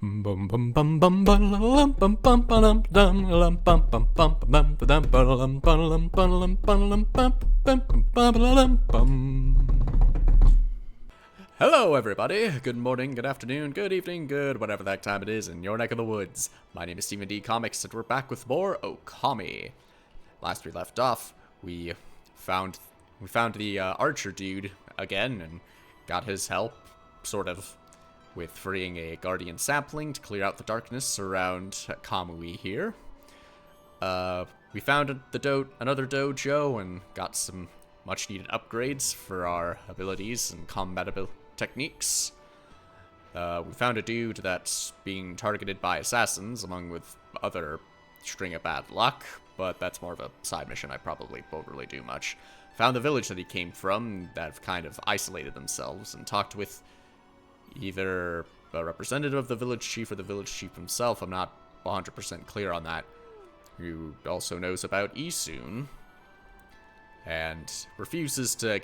Hello everybody, good morning, good afternoon, good evening, good whatever that time it is in your neck of the woods. My name is Stephen D. Comics and we're back with more OKAMI. Last we left off, we found the archer dude again and got his help, sort of, with freeing a guardian sapling to clear out the darkness around Kamui here. We found another dojo and got some much needed upgrades for our abilities and combat techniques. We found a dude that's being targeted by assassins, along with other string of bad luck, but that's more of a side mission. I probably won't really do much. Found the village that he came from that have kind of isolated themselves and talked with either a representative of the village chief or the village chief himself. I'm not 100% clear on that. Who also knows about Isun and refuses to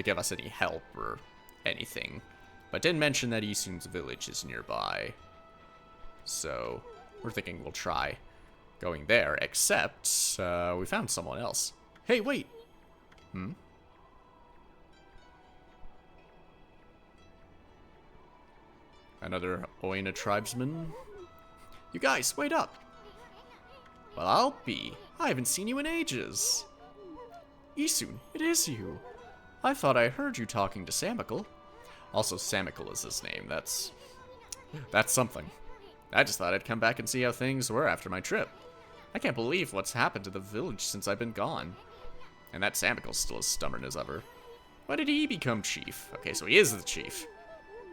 give us any help or anything, but didn't mention that Isun's village is nearby. So we're thinking we'll try going there, except we found someone else. Hey, wait. Another Oina tribesman? You guys, wait up! Well, I'll be. I haven't seen you in ages. Isun, it is you. I thought I heard you talking to Samical. Also, Samical is his name. That's something. I just thought I'd come back and see how things were after my trip. I can't believe what's happened to the village since I've been gone. And that Samical's still as stubborn as ever. Why did he become chief? Okay, so he is the chief.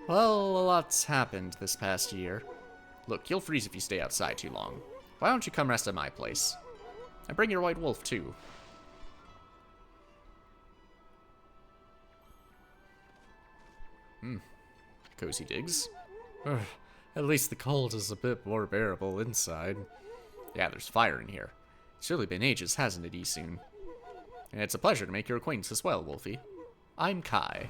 Well, a lot's happened this past year. Look, you'll freeze if you stay outside too long. Why don't you come rest at my place? And bring your white wolf, too. Cozy digs. At least the cold is a bit more bearable inside. Yeah, there's fire in here. It's really been ages, hasn't it, Isun? And it's a pleasure to make your acquaintance as well, Wolfie. I'm Kai.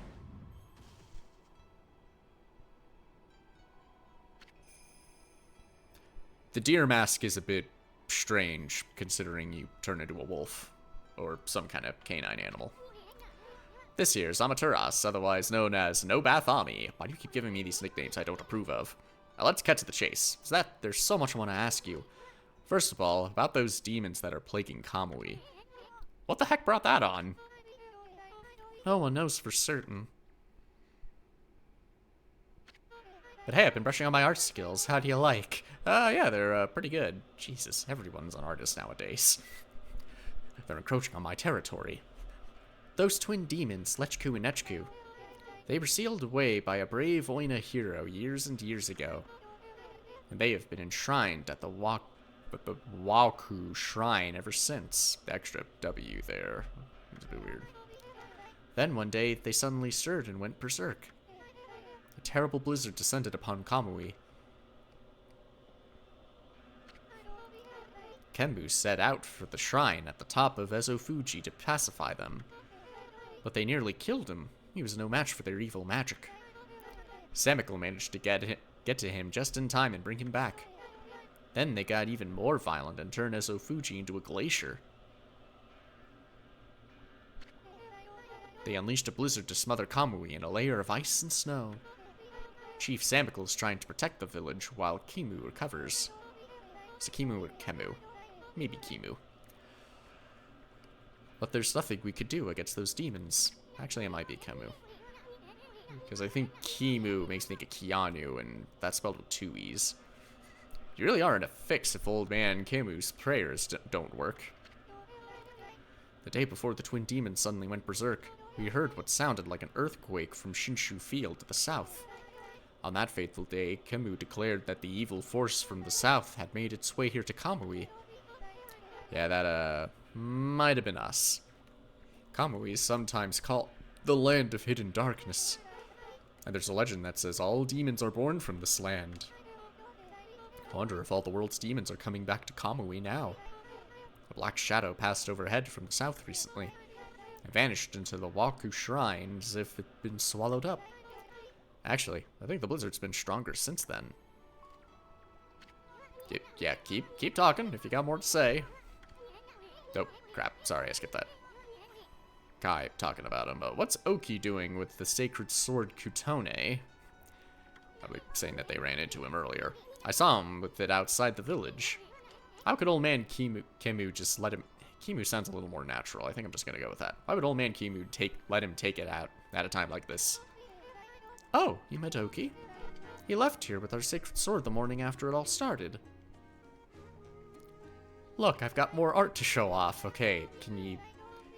The deer mask is a bit strange, considering you turn into a wolf, or some kind of canine animal. This here's Amaterasu, otherwise known as No Bath Ami. Why do you keep giving me these nicknames I don't approve of? Now let's cut to the chase. There's so much I want to ask you. First of all, about those demons that are plaguing Kamui. What the heck brought that on? No one knows for certain. But hey, I've been brushing on my art skills. How do you like? Yeah, they're pretty good. Jesus, everyone's an artist nowadays. They're encroaching on my territory. Those twin demons, Lechku and Nechku, they were sealed away by a brave Oina hero years and years ago. And they have been enshrined at the Waku Shrine ever since. The extra W there. It's a bit weird. Then one day, they suddenly stirred and went berserk. A terrible blizzard descended upon Kamui. Kenmu set out for the shrine at the top of Ezofuji to pacify them. But they nearly killed him. He was no match for their evil magic. Samical managed to get to him just in time and bring him back. Then they got even more violent and turned Ezofuji into a glacier. They unleashed a blizzard to smother Kamui in a layer of ice and snow. Chief Samical is trying to protect the village while Kimu recovers. Is it Kimu or Kemu? Maybe Kimu. But there's nothing we could do against those demons. Actually, it might be Kemu. Because I think Kimu makes me think of Keanu, and that's spelled with two E's. You really are in a fix if old man Kemu's prayers don't work. The day before the twin demons suddenly went berserk, we heard what sounded like an earthquake from Shinshu Field to the south. On that fateful day, Kemu declared that the evil force from the south had made its way here to Kamui. Yeah, that, might have been us. Kamui is sometimes called the land of hidden darkness. And there's a legend that says all demons are born from this land. I wonder if all the world's demons are coming back to Kamui now. A black shadow passed overhead from the south recently. It vanished into the Waku Shrine as if it'd been swallowed up. Actually, I think the blizzard's been stronger since then. Yeah, keep talking if you got more to say. Oh, crap. Sorry, I skipped that. Kai talking about him. What's Oki doing with the sacred sword Kutone? Probably saying that they ran into him earlier. I saw him with it outside the village. How could old man Kimu just let him... Kimu sounds a little more natural. I think I'm just going to go with that. Why would old man Kimu let him take it out at a time like this? Oh, you met Oki? He left here with our sacred sword the morning after it all started. Look, I've got more art to show off. Okay, can you...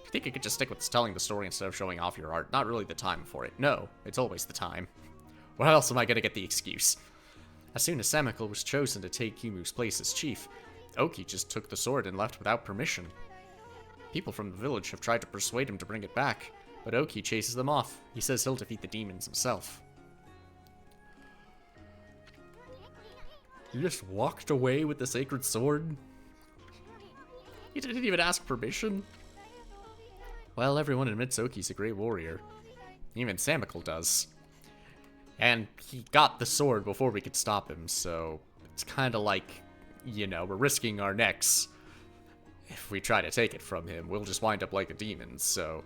I think you could just stick with telling the story instead of showing off your art. Not really the time for it. No, it's always the time. Where else am I going to get the excuse? As soon as Samiko was chosen to take Kimu's place as chief, Oki just took the sword and left without permission. People from the village have tried to persuade him to bring it back, but Oki chases them off. He says he'll defeat the demons himself. He just walked away with the sacred sword? He didn't even ask permission? Well, everyone admits Oki's a great warrior. Even Samiko does. And he got the sword before we could stop him, so it's kind of like, you know, we're risking our necks. If we try to take it from him, we'll just wind up like the demons, so,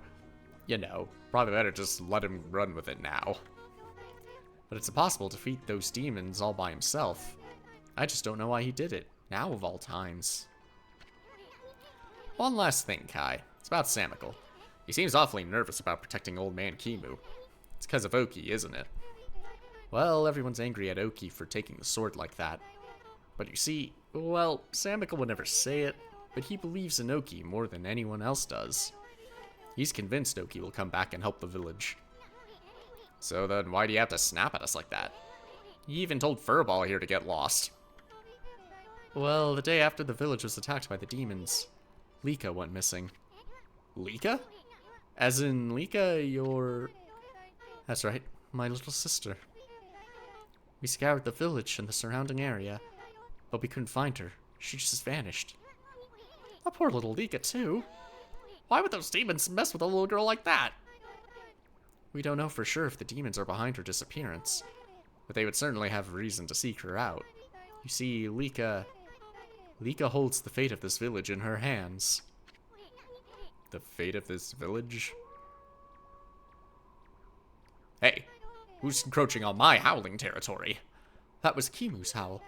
you know, probably better just let him run with it now. But it's impossible to defeat those demons all by himself. I just don't know why he did it, now of all times. One last thing, Kai. It's about Samiko. He seems awfully nervous about protecting old man Kimu. It's because of Oki, isn't it? Well, everyone's angry at Oki for taking the sword like that. But you see, well, Samiko would never say it, but he believes in Oki more than anyone else does. He's convinced Oki will come back and help the village. So then why do you have to snap at us like that? You even told Furball here to get lost. Well, the day after the village was attacked by the demons, Lika went missing. Lika? As in Lika, your... That's right, my little sister. We scoured the village and the surrounding area, but we couldn't find her. She just vanished. A poor little Lika, too. Why would those demons mess with a little girl like that? We don't know for sure if the demons are behind her disappearance, but they would certainly have reason to seek her out. You see, Lika holds the fate of this village in her hands. The fate of this village? Hey, who's encroaching on my howling territory? That was Kimu's howl.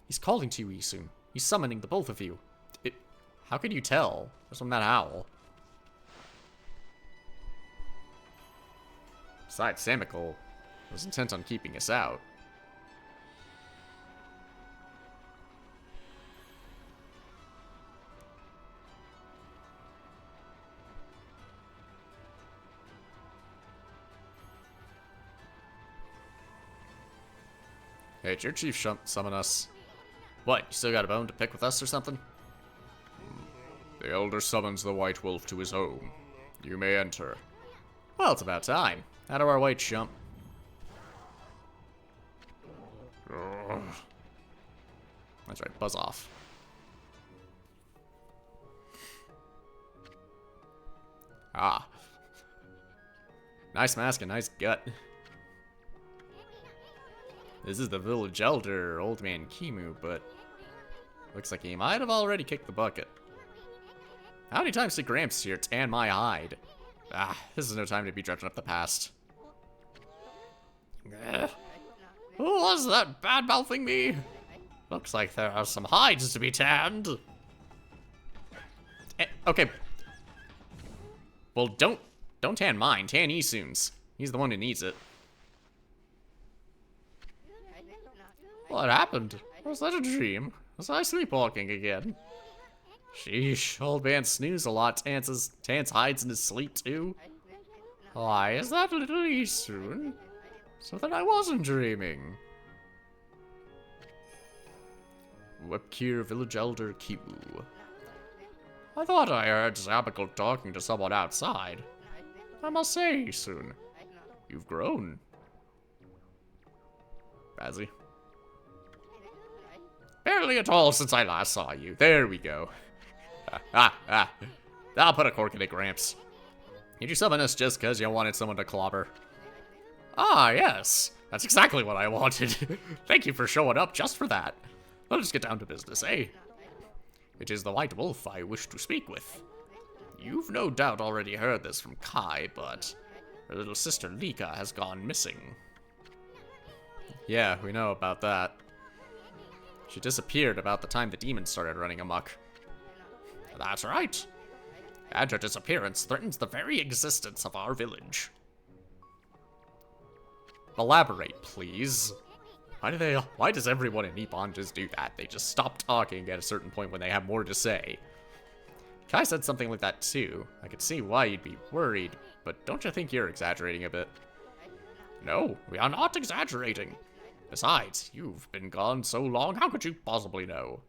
He's calling to you, Isun. He's summoning the both of you. How could you tell? Just from that howl. Besides, Samiko was intent on keeping us out. Hey, did your chief summon us? What, you still got a bone to pick with us or something? The elder summons the white wolf to his home. You may enter. Well, it's about time. How do our white jump? That's right, buzz off. Ah. Nice mask and nice gut. This is the village elder, old man Kimu, but looks like he might have already kicked the bucket. How many times did Gramps here tan my hide? Ah, this is no time to be dredging up the past. Who was that bad-mouthing me? Looks like there are some hides to be tanned. Okay. Well, don't tan mine. Tan Isun's. He's the one who needs it. What happened? Was that a dream? Was I sleepwalking again? Sheesh, old man snooze a lot. Tans hides in his sleep too. Why, is that little Isun? So that I wasn't dreaming. Webkir village elder Kibu. I thought I heard Samiko talking to someone outside. I must say, Isun, you've grown. Bazzy. Barely at all since I last saw you. There we go. I'll put a cork in it, Gramps. Did you summon us just because you wanted someone to clobber? Ah, yes. That's exactly what I wanted. Thank you for showing up just for that. Let us get down to business, eh? It is the White Wolf I wish to speak with. You've no doubt already heard this from Kai, but her little sister Lika has gone missing. Yeah, we know about that. She disappeared about the time the demons started running amok. That's right. And her disappearance threatens the very existence of our village. Elaborate, please. Why does everyone in Nippon just do that? They just stop talking at a certain point when they have more to say. Kai said something like that too. I could see why you'd be worried, but don't you think you're exaggerating a bit? No, we are not exaggerating. Besides, you've been gone so long, how could you possibly know?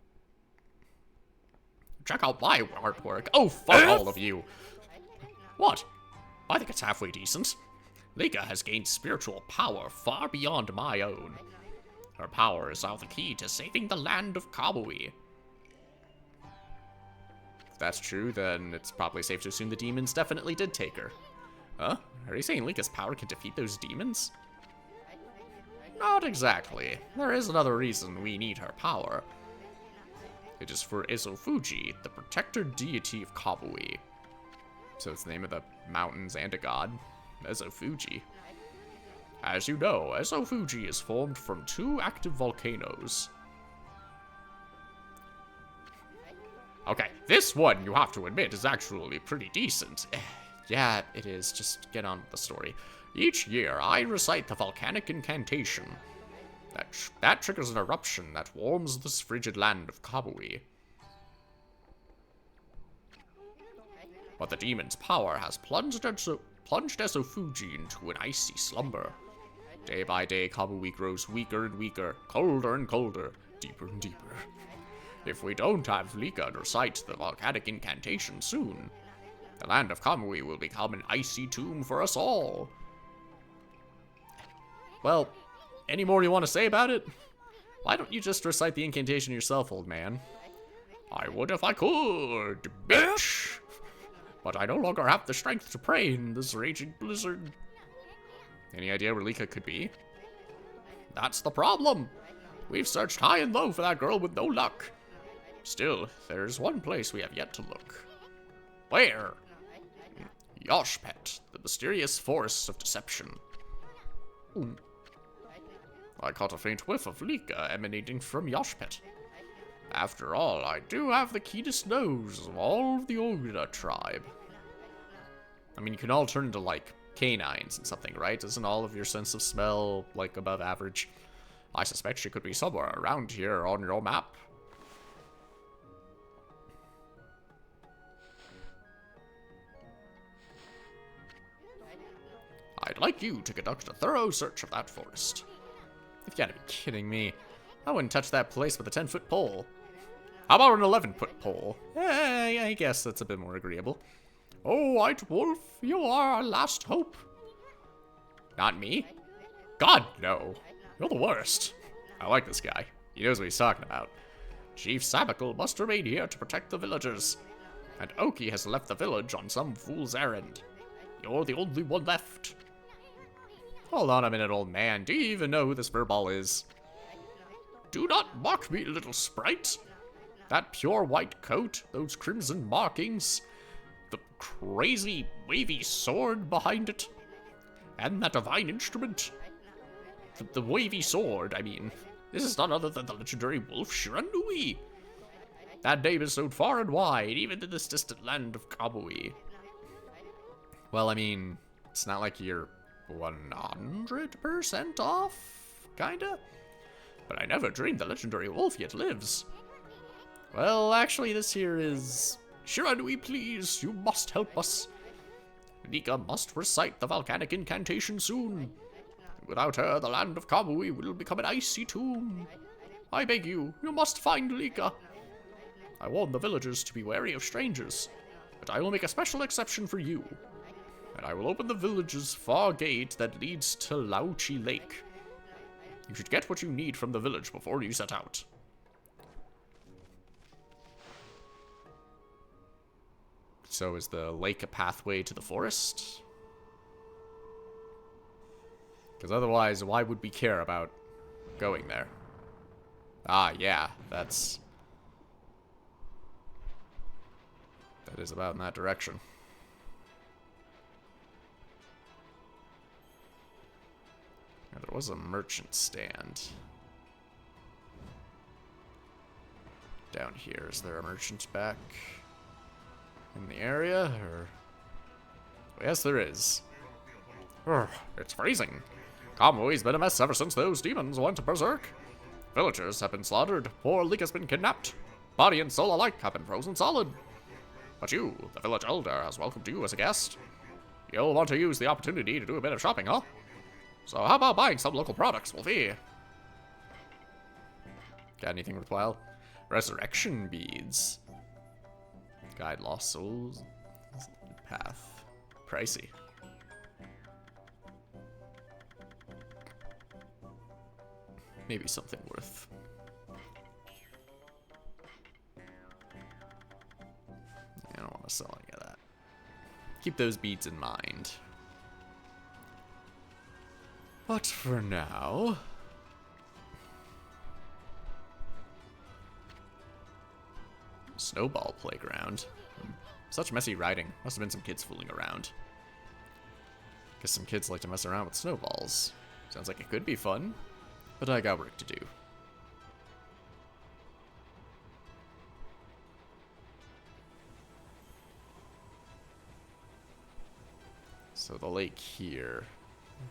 Check out my artwork. Oh, fuck all of you. What? I think it's halfway decent. Lika has gained spiritual power far beyond my own. Her power is now the key to saving the land of Kamui. If that's true, then it's probably safe to assume the demons definitely did take her. Huh? Are you saying Lika's power can defeat those demons? Not exactly. There is another reason we need her power. It is for Ezofuji, the protector deity of Kamui. So it's the name of the mountains and a god. Ezofuji. As you know, Ezofuji is formed from 2 active volcanoes. Okay, this one, you have to admit, is actually pretty decent. Yeah, it is. Just get on with the story. Each year, I recite the volcanic incantation. That triggers an eruption that warms this frigid land of Kamui. But the demon's power has plunged Ezofuji into an icy slumber. Day by day, Kamui grows weaker and weaker, colder and colder, deeper and deeper. If we don't have Lika recite the volcanic incantation soon, the land of Kamui will become an icy tomb for us all. Well, any more you want to say about it? Why don't you just recite the incantation yourself, old man? I would if I could, bitch! But I no longer have the strength to pray in this raging blizzard. Any idea where Lika could be? That's the problem. We've searched high and low for that girl with no luck. Still, there's one place we have yet to look. Where? Yoshpet, the mysterious forest of deception. I caught a faint whiff of Lika emanating from Yoshpet. After all, I do have the keenest nose of all of the Ogura tribe. I mean, you can all turn into, like, canines and something, right? Isn't all of your sense of smell, like, above average? I suspect she could be somewhere around here on your map. I'd like you to conduct a thorough search of that forest. You've got to be kidding me. I wouldn't touch that place with a 10-foot pole. How about an 11-foot pole? I guess that's a bit more agreeable. Oh, White Wolf, you are our last hope. Not me? God, no. You're the worst. I like this guy. He knows what he's talking about. Chief Sabacle must remain here to protect the villagers. And Oki has left the village on some fool's errand. You're the only one left. Hold on a minute, old man. Do you even know who this furball is? Do not mock me, little sprite. That pure white coat, those crimson markings, the crazy wavy sword behind it, and that divine instrument. The wavy sword, I mean. This is none other than the legendary wolf Shiranui. That name is known far and wide, even in this distant land of Kamui. Well, I mean, it's not like you're 100% off, kinda? But I never dreamed the legendary wolf yet lives. Well, actually, this here is... Shiranui, please, you must help us. Nika must recite the volcanic incantation soon. Without her, the land of Kamui will become an icy tomb. I beg you, you must find Lika. I warn the villagers to be wary of strangers, but I will make a special exception for you. And I will open the village's far gate that leads to Lauchi Lake. You should get what you need from the village before you set out. So is the lake a pathway to the forest? Because otherwise, why would we care about going there? Ah, yeah, that is about in that direction. Yeah, there was a merchant stand. Down here, is there a merchant back in the area, or... Yes, there is. Urgh, it's freezing. Kamui's been a mess ever since those demons went berserk. Villagers have been slaughtered, poor Leek has been kidnapped. Body and soul alike have been frozen solid. But you, the village elder, has welcomed you as a guest. You'll want to use the opportunity to do a bit of shopping, huh? So how about buying some local products, Wolfie? Got anything worthwhile? Resurrection beads. Guide lost souls. Path. Pricey. Maybe something worth. I don't want to sell any of that. Keep those beads in mind. But for now... Snowball playground. Such messy riding. Must have been some kids fooling around. Guess some kids like to mess around with snowballs. Sounds like it could be fun, but I got work to do. So the lake here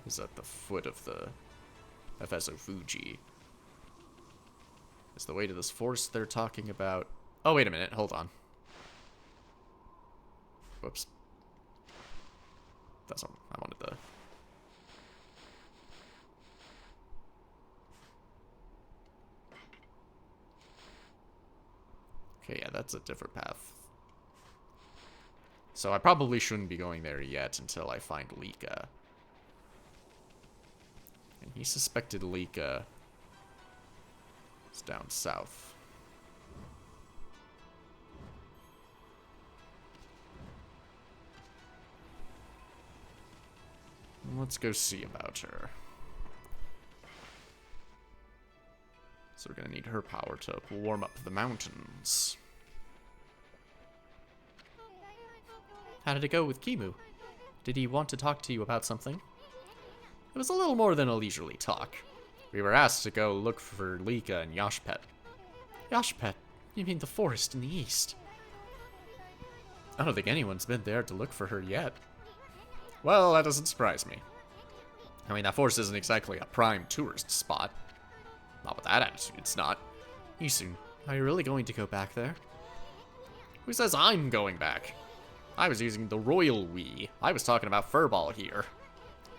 is at the foot of the FSO Fuji. Is the way to this forest they're talking about... Oh, wait a minute. Hold on. Whoops. That's what I wanted to... Okay, yeah, that's a different path. So I probably shouldn't be going there yet until I find Lika. And he suspected Lika is down south. Let's go see about her. So we're gonna need her power to warm up the mountains. How did it go with Kimu? Did he want to talk to you about something? It was a little more than a leisurely talk. We were asked to go look for Lika and Yashpet. Yashpet? You mean the forest in the east? I don't think anyone's been there to look for her yet. Well, that doesn't surprise me. I mean, that forest isn't exactly a prime tourist spot. Not with that attitude, it's not. Isun, are you really going to go back there? Who says I'm going back? I was using the royal we. I was talking about Furball here.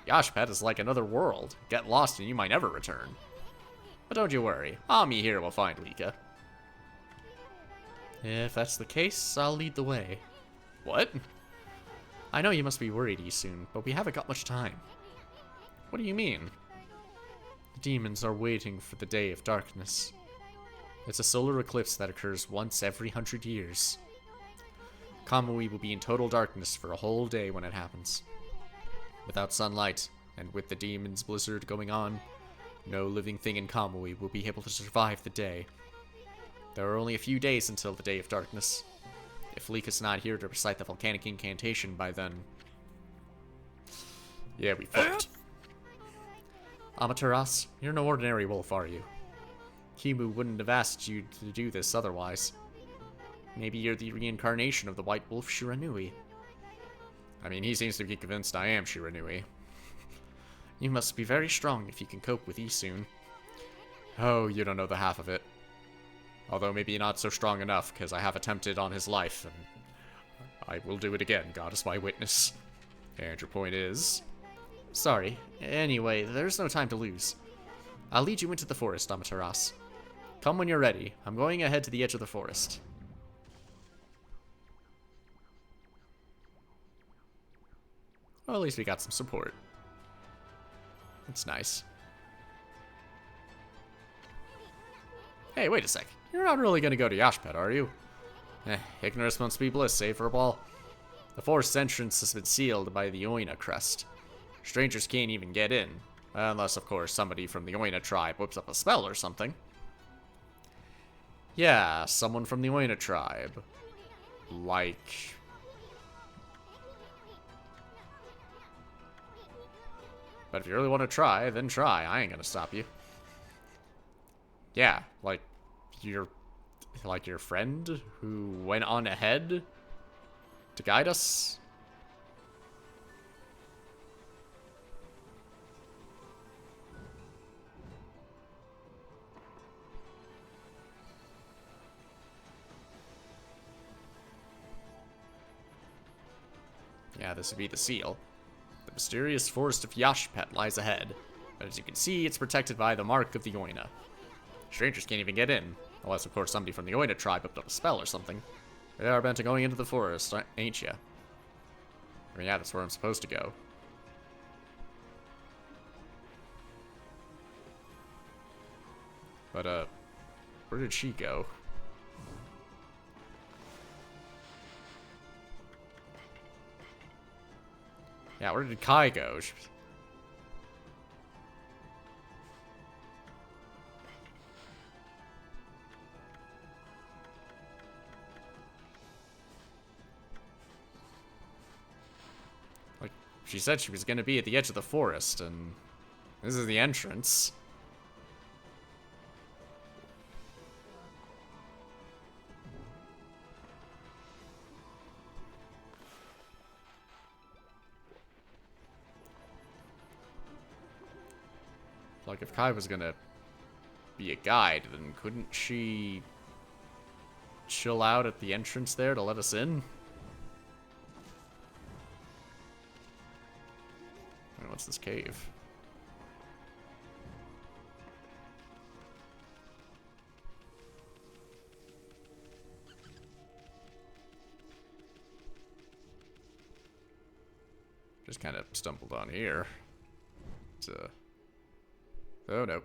Yashpet is like another world. Get lost and you might never return. But don't you worry, Ami here will find Lika. If that's the case, I'll lead the way. What? I know you must be worried, Isun, but we haven't got much time. What do you mean? The demons are waiting for the Day of Darkness. It's a solar eclipse that occurs once every 100 years. Kamui will be in total darkness for a whole day when it happens. Without sunlight, and with the demon's blizzard going on, no living thing in Kamui will be able to survive the day. There are only a few days until the Day of Darkness. If Lika's not here to recite the volcanic incantation by then... Yeah, we fucked. Amaterasu, you're no ordinary wolf, are you? Kimu wouldn't have asked you to do this otherwise. Maybe you're the reincarnation of the white wolf Shiranui. I mean, he seems to be convinced I am Shiranui. You must be very strong if you can cope with Isun. Oh, you don't know the half of it. Although maybe not so strong enough, because I have attempted on his life, and I will do it again, God is my witness. And your point is? Sorry. Anyway, there's no time to lose. I'll lead you into the forest, Amaterasu. Come when you're ready. I'm going ahead to the edge of the forest. Well, at least we got some support. That's nice. Hey, wait a sec. You're not really gonna go to Yashpet, are you? Ignorance must be bliss, eh, Furball? The forest entrance has been sealed by the Oina crest. Strangers can't even get in. Unless, of course, somebody from the Oina tribe whips up a spell or something. Yeah, someone from the Oina tribe. Like... But if you really want to try, then try. I ain't gonna stop you. Yeah, like your friend who went on ahead to guide us. Yeah, this would be the seal. The mysterious forest of Yashpet lies ahead, but as you can see, it's protected by the mark of the Oina. Strangers can't even get in, unless of course somebody from the Oina tribe whipped up a spell or something. They are bent on going into the forest, ain't ya? I mean, yeah, that's where I'm supposed to go. But, where did she go? Yeah, where did Kai go? Like, she said she was gonna be at the edge of the forest, and this is the entrance. Like, if Kai was gonna be a guide, then couldn't she chill out at the entrance there to let us in? Wait, what's this cave? Just kind of stumbled on here. It's, oh no.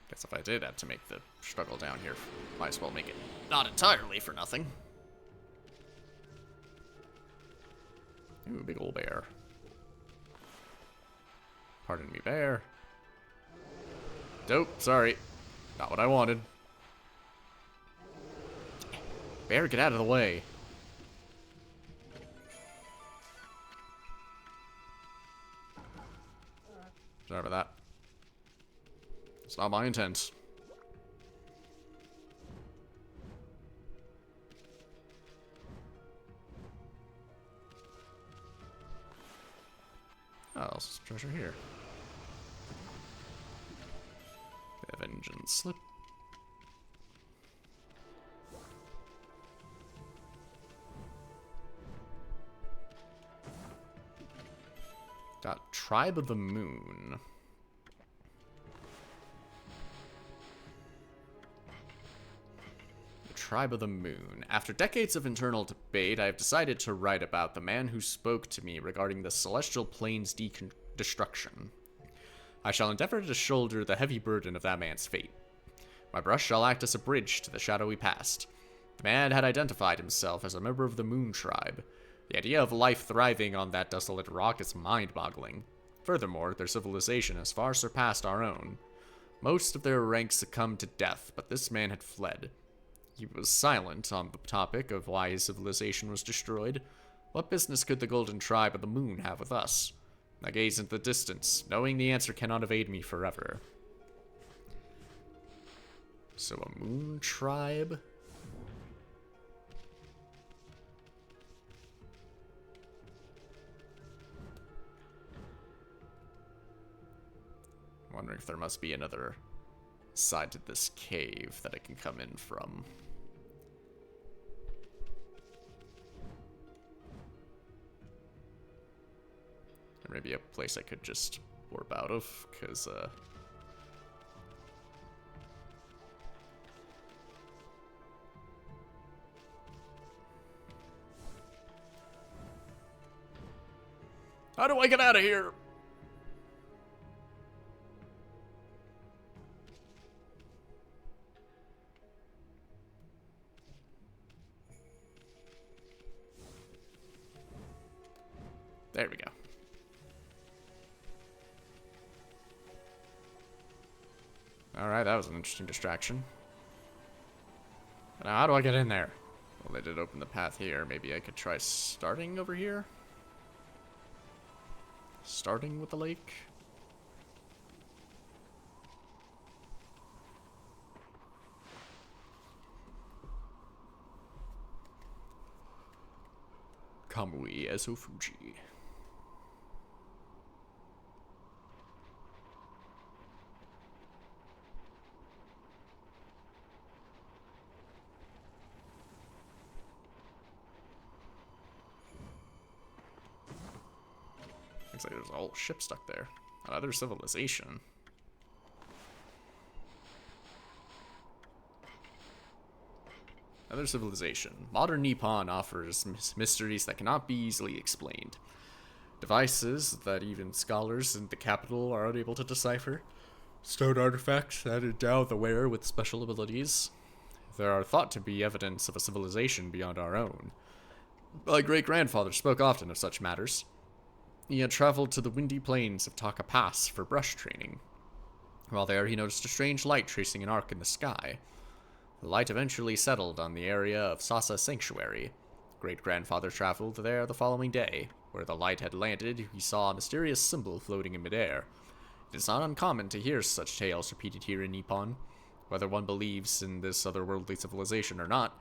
Guess if I did have to make the struggle down here, might as well make it not entirely for nothing. Ooh, big ol' bear. Pardon me, bear. Dope, sorry. Not what I wanted. Bear, get out of the way. Sorry about that. It's not my intent. Oh, there's treasure here. The vengeance slip. Got Tribe of the Moon. The Tribe of the Moon. After decades of internal debate, I have decided to write about the man who spoke to me regarding the celestial plane's destruction. I shall endeavor to shoulder the heavy burden of that man's fate. My brush shall act as a bridge to the shadowy past. The man had identified himself as a member of the Moon Tribe. The idea of life thriving on that desolate rock is mind-boggling. Furthermore, their civilization has far surpassed our own. Most of their ranks succumbed to death, but this man had fled. He was silent on the topic of why his civilization was destroyed. What business could the Golden Tribe of the Moon have with us? I gaze into the distance, knowing the answer cannot evade me forever. So a Moon Tribe? Wondering if there must be another side to this cave that I can come in from. Or maybe a place I could just warp out of, because, how do I get out of here? Alright, that was an interesting distraction. Now, how do I get in there? Well, they did open the path here. Maybe I could try starting over here? Starting with the lake? Kamui Ezofuji. Looks like there's a whole ship stuck there. Another civilization. Another civilization. Modern Nippon offers mysteries that cannot be easily explained. Devices that even scholars in the capital are unable to decipher. Stone artifacts that endow the wearer with special abilities. There are thought to be evidence of a civilization beyond our own. My great-grandfather spoke often of such matters. He had traveled to the windy plains of Taka Pass for brush training. While there, he noticed a strange light tracing an arc in the sky. The light eventually settled on the area of Sasa Sanctuary. Great-grandfather traveled there the following day. Where the light had landed, he saw a mysterious symbol floating in midair. It is not uncommon to hear such tales repeated here in Nippon. Whether one believes in this otherworldly civilization or not,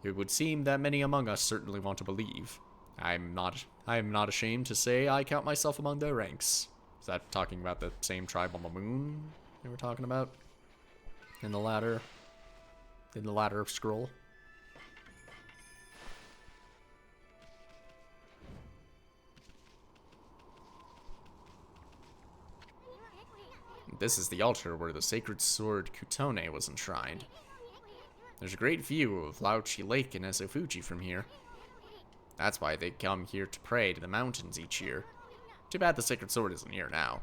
it would seem that many among us certainly want to believe. I am not ashamed to say I count myself among their ranks. Is that talking about the same tribe on the moon they were talking about in the latter scroll? This is the altar where the sacred sword Kutone was enshrined. There's a great view of Lauchi Lake and Ezofuji from here. That's why they come here to pray to the mountains each year. Too bad the sacred sword isn't here now.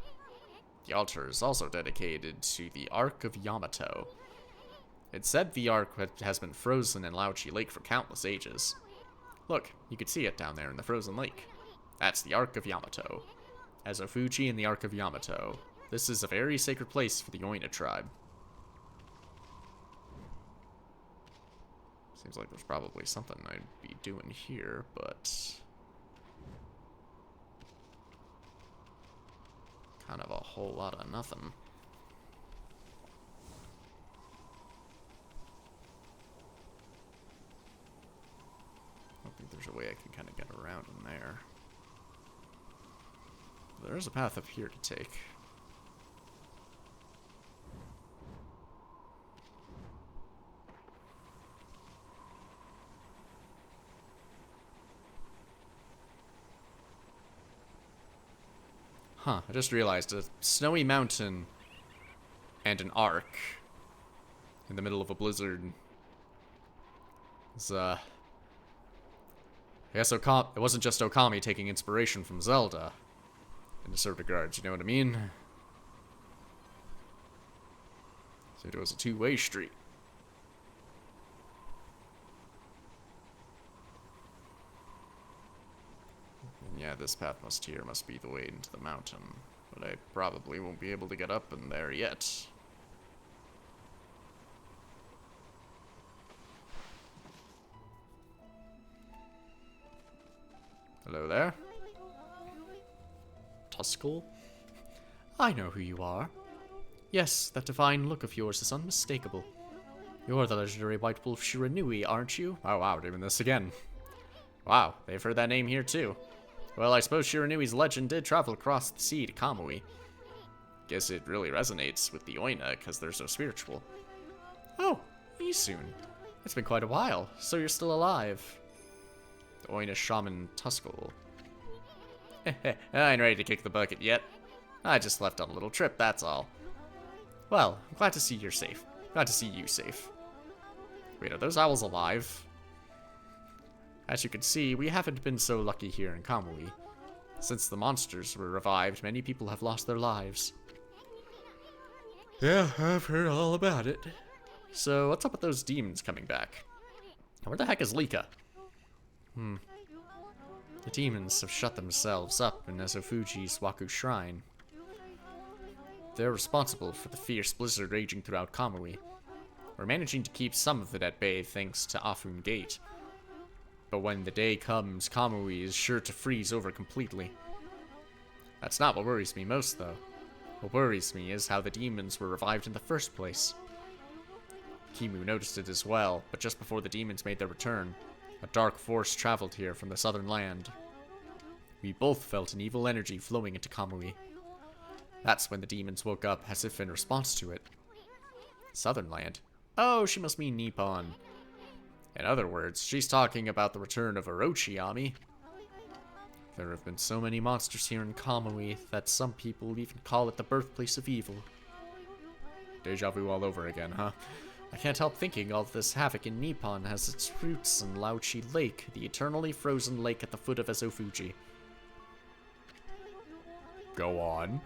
The altar is also dedicated to the Ark of Yamato. It's said the Ark has been frozen in Lauchi Lake for countless ages. Look, you can see it down there in the frozen lake. That's the Ark of Yamato. Ezofuji and the Ark of Yamato. This is a very sacred place for the Oina tribe. Seems like there's probably something I'd be doing here, but kind of a whole lot of nothing. I don't think there's a way I can kind of get around in there. There's a path up here to take. Huh, I just realized a snowy mountain and an ark in the middle of a blizzard. It's, I guess it wasn't just Okami taking inspiration from Zelda in a certain regards, you know what I mean? So it was a two-way street. Yeah, this path must be the way into the mountain, but I probably won't be able to get up in there yet. Hello there. Tuskull? I know who you are. Yes, that divine look of yours is unmistakable. You're the legendary white wolf Shiranui, aren't you? Oh wow, doing this again. Wow, they've heard that name here too. Well, I suppose Shiranui's legend did travel across the sea to Kamui. Guess it really resonates with the Oina, because they're so spiritual. Oh, Isun. It's been quite a while, so you're still alive. The Oina shaman Tuskull. I ain't ready to kick the bucket yet. I just left on a little trip, that's all. Well, I'm glad to see you're safe. Glad to see you safe. Wait, are those owls alive? As you can see, we haven't been so lucky here in Kamui. Since the monsters were revived, many people have lost their lives. Yeah, I've heard all about it. So, what's up with those demons coming back? Where the heck is Lika? The demons have shut themselves up in Ezofuji's Waku Shrine. they're responsible for the fierce blizzard raging throughout Kamui. We're managing to keep some of it at bay thanks to Afun Gate. But when the day comes, Kamui is sure to freeze over completely. That's not what worries me most, though. What worries me is how the demons were revived in the first place. Kimu noticed it as well, but just before the demons made their return, a dark force traveled here from the southern land. We both felt an evil energy flowing into Kamui. That's when the demons woke up, as if in response to it. Southern land? Oh, she must mean Nippon. In other words, she's talking about the return of Orochi-ami. There have been so many monsters here in Kamui that some people even call it the birthplace of evil. Deja vu all over again, huh? I can't help thinking all this havoc in Nippon has its roots in Laochi Lake, the eternally frozen lake at the foot of Ezofuji. Go on.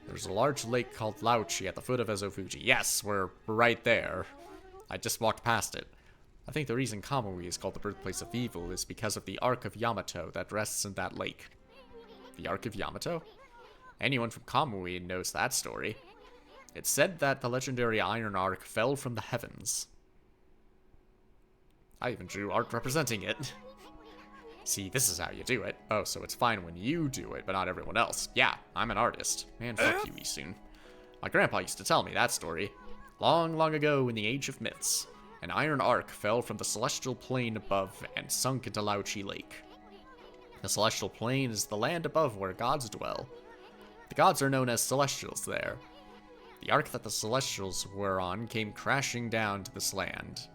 There's a large lake called Laochi at the foot of Ezofuji. Yes, we're right there. I just walked past it. I think the reason Kamui is called the birthplace of evil is because of the Ark of Yamato that rests in that lake. The Ark of Yamato? Anyone from Kamui knows that story. It's said that the legendary Iron Ark fell from the heavens. I even drew art representing it. See, this is how you do it. Oh, so it's fine when you do it, but not everyone else. Yeah, I'm an artist. Man, fuck you, Isun. My grandpa used to tell me that story. Long, long ago in the Age of Myths, an iron ark fell from the celestial plane above and sunk into Laochi Lake. The celestial plane is the land above where gods dwell. The gods are known as celestials there. The ark that the celestials were on came crashing down to this land.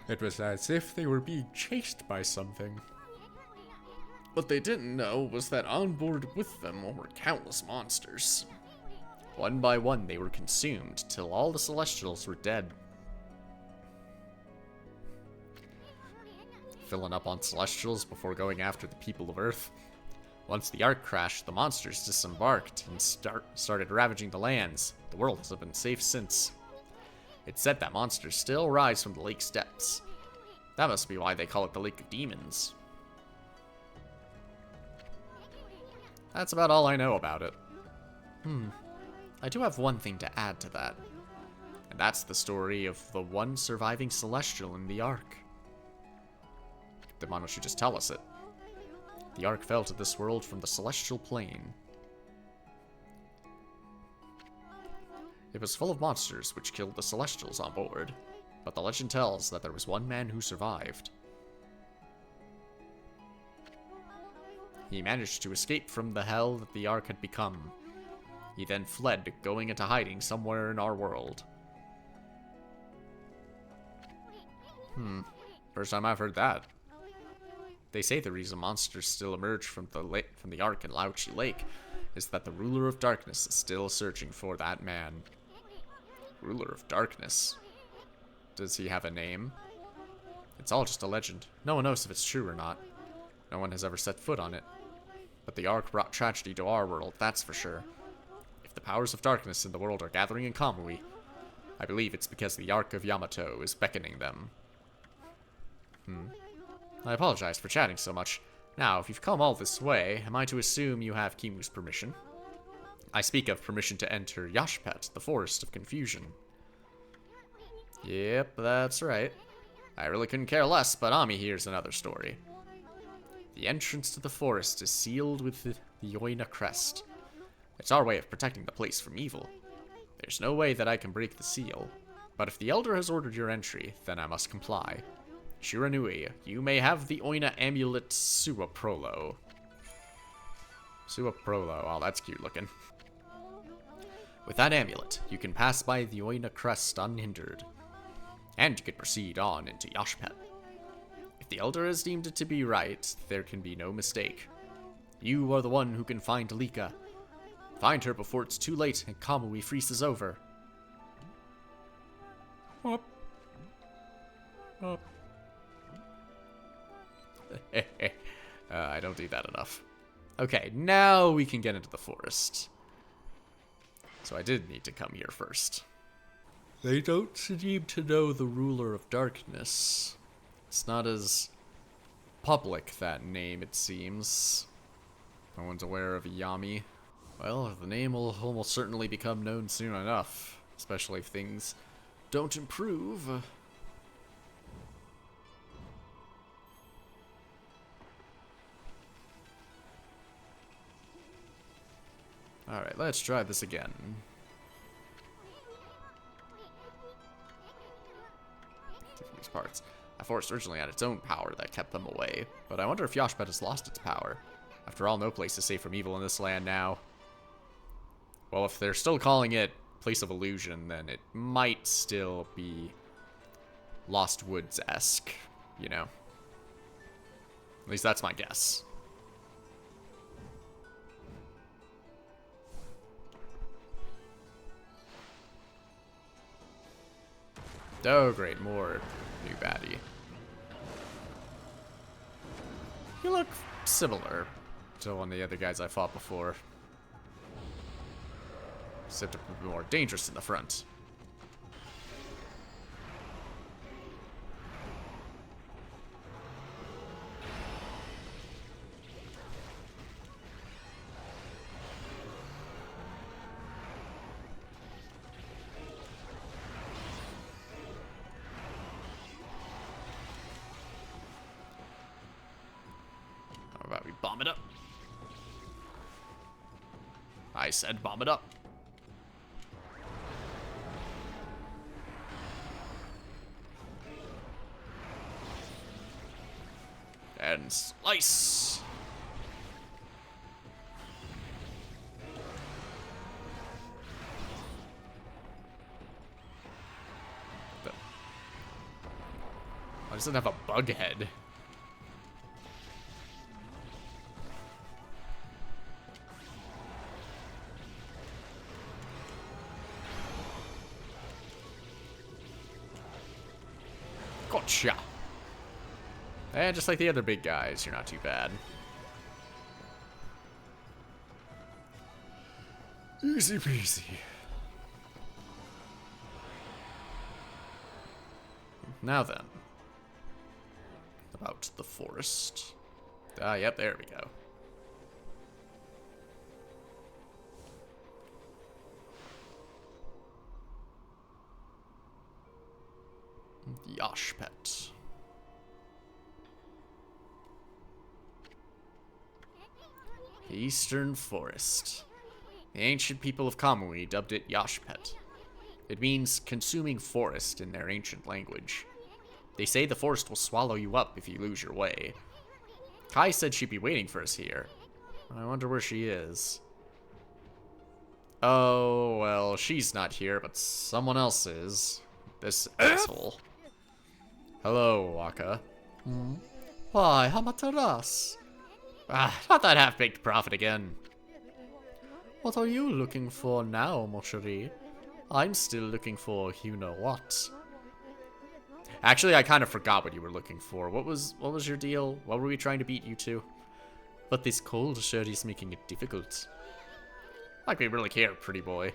It was as if they were being chased by something. What they didn't know was that on board with them were countless monsters. One by one they were consumed till all the celestials were dead. Filling up on celestials before going after the people of Earth. Once the ark crashed, the monsters disembarked and started ravaging the lands. The world has been safe since. It's said that monsters still rise from the lake's depths. That must be why they call it the Lake of Demons. That's about all I know about it. I do have one thing to add to that. And that's the story of the one surviving celestial in the Ark. Then why don't you just tell us it? The Ark fell to this world from the celestial plane. It was full of monsters which killed the celestials on board, but the legend tells that there was one man who survived. He managed to escape from the hell that the Ark had become. He then fled, going into hiding somewhere in our world. First time I've heard that. They say the reason monsters still emerge from the Ark in Laochi Lake is that the ruler of darkness is still searching for that man. Ruler of darkness? Does he have a name? It's all just a legend. No one knows if it's true or not. No one has ever set foot on it. But the Ark brought tragedy to our world, that's for sure. If the powers of darkness in the world are gathering in Kamui, I believe it's because the Ark of Yamato is beckoning them. I apologize for chatting so much. Now, if you've come all this way, am I to assume you have Kimu's permission? I speak of permission to enter Yashpet, the Forest of Confusion. Yep, that's right. I really couldn't care less, but Ami here's another story. The entrance to the forest is sealed with the Yoina crest. It's our way of protecting the place from evil. There's no way that I can break the seal, but if the Elder has ordered your entry, then I must comply. Shiranui, you may have the Oina amulet Suaprolo. Suaprolo, oh, that's cute looking. With that amulet, you can pass by the Oina crest unhindered, and you can proceed on into Yashpet. If the Elder has deemed it to be right, there can be no mistake. You are the one who can find Lika. Find her before it's too late and Kamui freezes over. Up. I don't do that enough. Okay, now we can get into the forest. So I did need to come here first. They don't seem to know the ruler of darkness. It's not as public, that name, it seems. No one's aware of Yami. Well, the name will almost certainly become known soon enough, especially if things don't improve. Alright, let's try this again. These parts. That forest originally had its own power that kept them away, but I wonder if Yoshpet has lost its power. After all, no place is safe from evil in this land now. Well, if they're still calling it Place of Illusion, then it might still be Lost Woods-esque, you know? At least that's my guess. Oh, great, more new baddie. You look similar to one of the other guys I fought before. Except a bit more dangerous in the front. How about we bomb it up? I said bomb it up. And slice! Why does it have a bug head? Gotcha! And just like the other big guys, you're not too bad. Easy peasy. Now then. About the forest. Ah, yep, there we go. Yoshpet. Eastern Forest. The ancient people of Kamui dubbed it Yoshpet. It means consuming forest in their ancient language. They say the forest will swallow you up if you lose your way. Kai said she'd be waiting for us here. I wonder where she is. Oh, well, she's not here, but someone else is. This asshole. Hello, Waka. Why, Hamataras? Ah, not that half-baked prophet again. What are you looking for now, Moshiri? I'm still looking for you-know-what. Actually, I kind of forgot what you were looking for. What was your deal? What were we trying to beat you to? But this cold sure is making it difficult. Like we really care, pretty boy.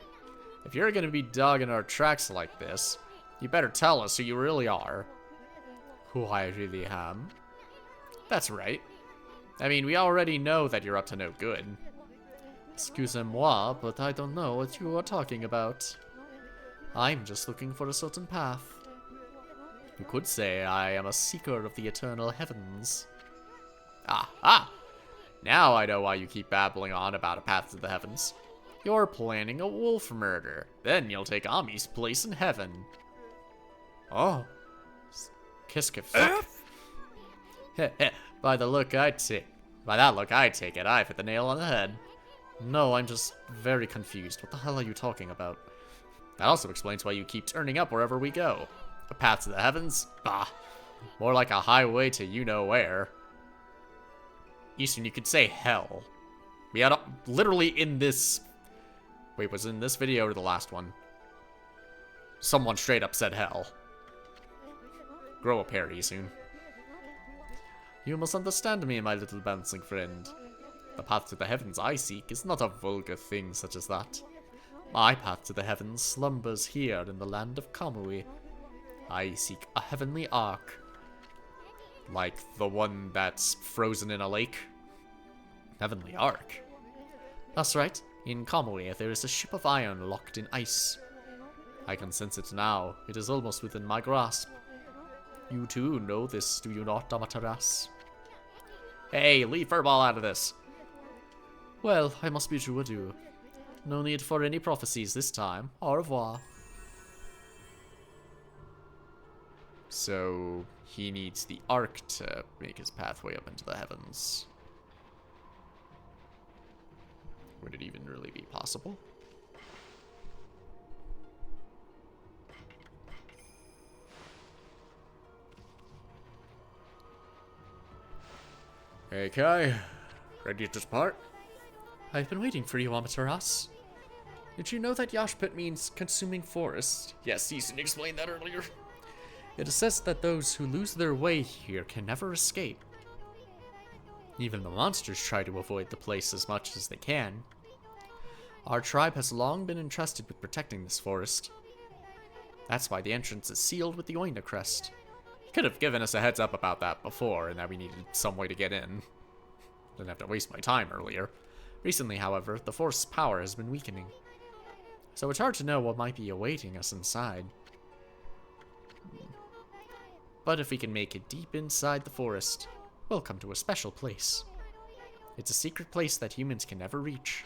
If you're gonna be dogging our tracks like this, you better tell us who you really are. Who I really am? That's right. I mean, we already know that you're up to no good. Excusez-moi, but I don't know what you are talking about. I'm just looking for a certain path. You could say I am a seeker of the eternal heavens. Ah! Now I know why you keep babbling on about a path to the heavens. You're planning a wolf murder. Then you'll take Ami's place in heaven. Oh. Kiss fuck. By that look, I take it, I've hit the nail on the head. No, I'm just very confused. What the hell are you talking about? That also explains why you keep turning up wherever we go. A path to the heavens? Bah. More like a highway to you-know-where. Eastern, you could say hell. We had literally in this... Wait, was it in this video or the last one? Someone straight up said hell. Grow up, Harry, soon. You must understand me, my little bouncing friend. The path to the heavens I seek is not a vulgar thing such as that. My path to the heavens slumbers here in the land of Kamui. I seek a heavenly ark. Like the one that's frozen in a lake? Heavenly ark? That's right. In Kamui, there is a ship of iron locked in ice. I can sense it now. It is almost within my grasp. You too know this, do you not, Amaterasu? Hey, leave Furball out of this. Well, I must bid you adieu. No need for any prophecies this time. Au revoir. So, he needs the arc to make his pathway up into the heavens. Would it even really be possible? Okay, ready to depart? I've been waiting for you, Amaterasu. Did you know that Yashpit means consuming forest? Yes, Season explained that earlier. It is said that those who lose their way here can never escape. Even the monsters try to avoid the place as much as they can. Our tribe has long been entrusted with protecting this forest. That's why the entrance is sealed with the Oina crest. You could have given us a heads up about that before, and that we needed some way to get in. Didn't have to waste my time earlier. Recently, however, the forest's power has been weakening. So it's hard to know what might be awaiting us inside. But if we can make it deep inside the forest, we'll come to a special place. It's a secret place that humans can never reach.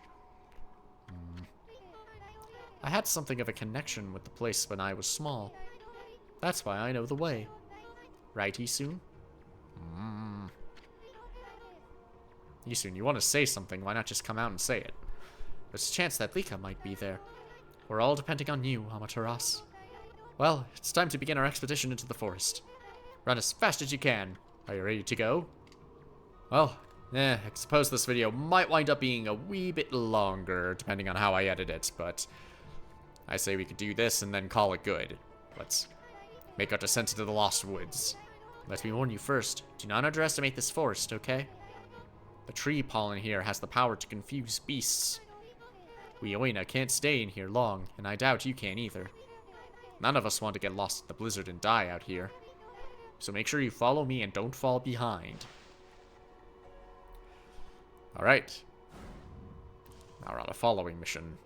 I had something of a connection with the place when I was small. That's why I know the way. Right, Isun? Isun, you want to say something, why not just come out and say it? There's a chance that Lika might be there. We're all depending on you, Amaterasu. Well, it's time to begin our expedition into the forest. Run as fast as you can. Are you ready to go? Well, I suppose this video might wind up being a wee bit longer, depending on how I edit it, but I say we could do this and then call it good. Let's make our descent into the Lost Woods. Let me warn you first, do not underestimate this forest, okay? The tree pollen here has the power to confuse beasts. We Oina can't stay in here long, and I doubt you can either. None of us want to get lost in the blizzard and die out here. So make sure you follow me and don't fall behind. Alright. Now we're on a following mission.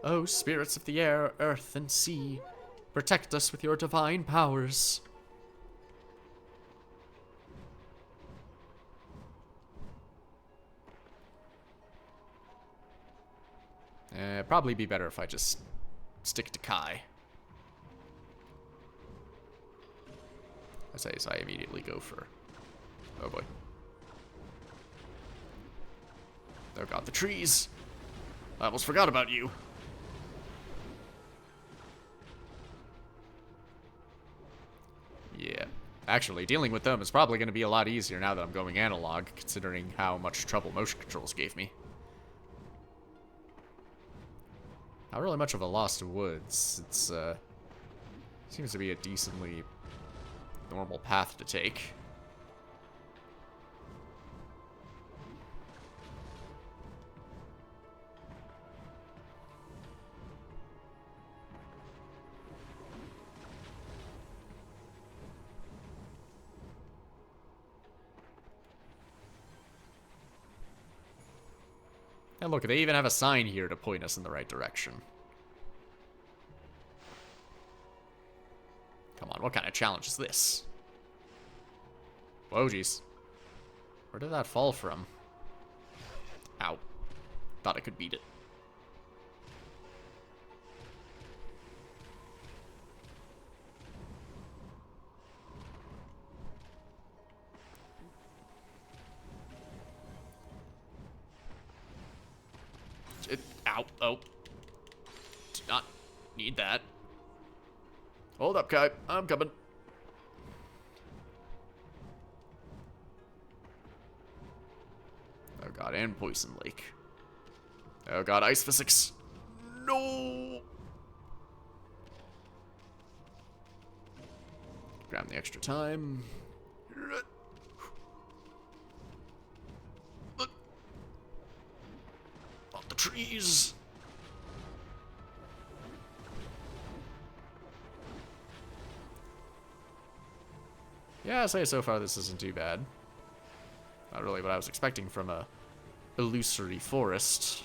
Oh, spirits of the air, earth, and sea, protect us with your divine powers. Probably be better if I just stick to Kai. So I immediately go for... Oh boy. Oh god, the trees! I almost forgot about you. Yeah. Actually, dealing with them is probably going to be a lot easier now that I'm going analog, considering how much trouble motion controls gave me. Not really much of a Lost Woods. It's, seems to be a decently normal path to take. And look, they even have a sign here to point us in the right direction. Come on, what kind of challenge is this? Whoa, jeez. Where did that fall from? Ow. Thought I could beat it. Ow. Oh. Do not need that. Hold up, Kai. I'm coming. Oh god, and Poison Lake. Oh god, ice physics. No! Grab the extra time. Not the trees. Yeah, I'd say so far this isn't too bad. Not really what I was expecting from a illusory forest.